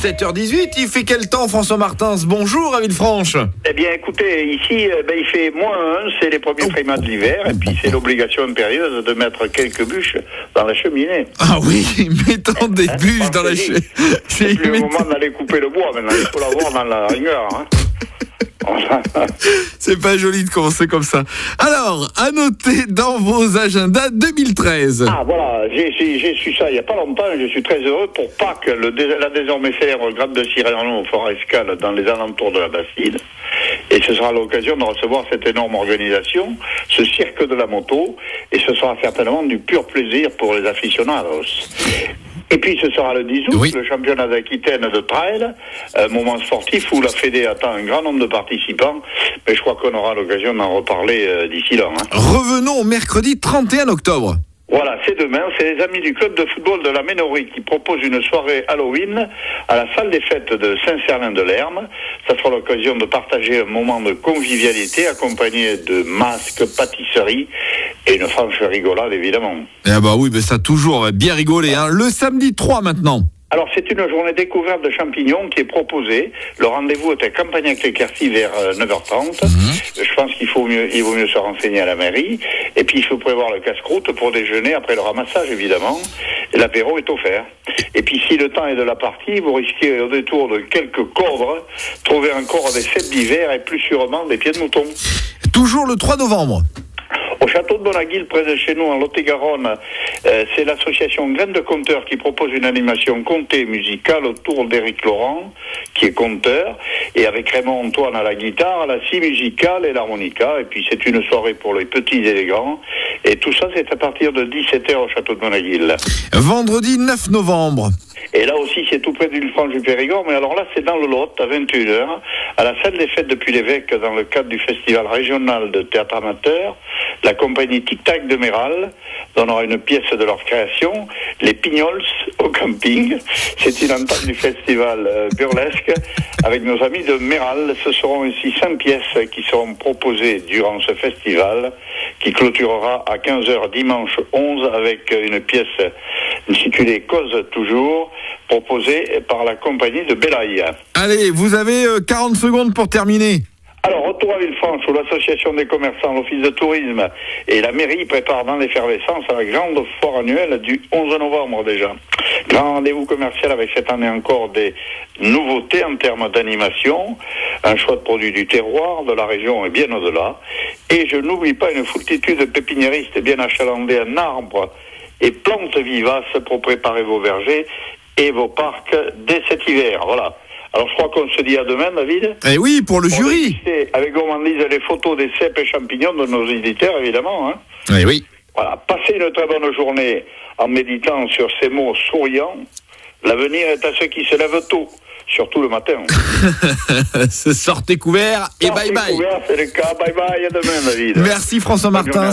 7h18, il fait quel temps, François Martins? Bonjour à Villefranche. Eh bien, écoutez, ici, il fait -1, c'est les premiers frimas de l'hiver, et puis c'est l'obligation impérieuse de mettre quelques bûches dans la cheminée. Ah oui, mettons des bûches dans la cheminée. C'est plus le moment d'aller couper le bois, maintenant, il faut l'avoir dans la rigueur, hein. C'est pas joli de commencer comme ça. Alors, à noter dans vos agendas 2013. Ah voilà, j'ai su ça il n'y a pas longtemps, je suis très heureux pour Pâques, la désormais célèbre grappe de Cyrano fera escale dans les alentours de la Bastide. Et ce sera l'occasion de recevoir cette énorme organisation, ce cirque de la moto, et ce sera certainement du pur plaisir pour les aficionados. Et puis ce sera le 10 août, oui, le championnat d'Aquitaine de trail, un moment sportif où la Fédé attend un grand nombre de participants, mais je crois qu'on aura l'occasion d'en reparler d'ici là. Hein. Revenons au mercredi 31 octobre. Voilà, c'est demain, c'est les amis du club de football de la Ménorie qui proposent une soirée Halloween à la salle des fêtes de Saint-Sernin-de-Lerme. Ça sera l'occasion de partager un moment de convivialité accompagné de masques, pâtisseries et une franche rigolade évidemment. Eh bah oui, mais ça toujours, on va bien rigoler. Hein. Le samedi 3 maintenant. Alors, c'est une journée découverte de champignons qui est proposée. Le rendez-vous est à Campagnac-l'Éclaircie vers 9h30. Je pense il vaut mieux se renseigner à la mairie. Et puis, il faut prévoir le casse-croûte pour déjeuner après le ramassage, évidemment. Et l'apéro est offert. Et puis, si le temps est de la partie, vous risquez au détour de quelques cordres, trouver encore des cèpes d'hiver et plus sûrement des pieds de mouton. Toujours le 3 novembre. Au château de Bonaguil, près de chez nous, en Lot-et-Garonne, c'est l'association Graines de Conteurs qui propose une animation contée musicale autour d'Éric Laurent, qui est conteur, et avec Raymond Antoine à la guitare, à la scie musicale et l'harmonica. Et puis c'est une soirée pour les petits et les grands. Et tout ça, c'est à partir de 17h au château de Bonaguil. Vendredi 9 novembre. Et là aussi, c'est tout près du Villefranche du Périgord, mais alors là, c'est dans le Lot, à 21h, à la salle des fêtes de Puy-l'Évêque, dans le cadre du festival régional de théâtre amateur, la compagnie Tic Tac de Méral donnera une pièce de leur création, Les Pignols au camping. C'est une entente du festival burlesque avec nos amis de Méral. Ce seront ainsi 5 pièces qui seront proposées durant ce festival, qui clôturera à 15h dimanche 11 avec une pièce intitulée Cause toujours, proposée par la compagnie de Belaï. Allez, vous avez 40 secondes pour terminer. Alors, retour à Villefranche, où l'association des commerçants, l'office de tourisme et la mairie préparent dans l'effervescence la grande foire annuelle du 11 novembre déjà. Grand rendez-vous commercial avec cette année encore des nouveautés en termes d'animation, un choix de produits du terroir, de la région et bien au-delà. Et je n'oublie pas une foultitude de pépiniéristes bien achalandés en arbres et plantes vivaces pour préparer vos vergers et vos parcs dès cet hiver. Voilà. Alors, je crois qu'on se dit à demain, David. Eh oui, pour le jury. Avec gourmandise les photos des cèpes et champignons de nos éditeurs, évidemment. Hein. Eh oui. Voilà. Passez une très bonne journée en méditant sur ces mots souriants. L'avenir est à ceux qui se lèvent tôt, surtout le matin. Sortez couverts et bye bye. Sortez couverts, c'est le cas. Bye bye, à demain, David. Merci François Martins.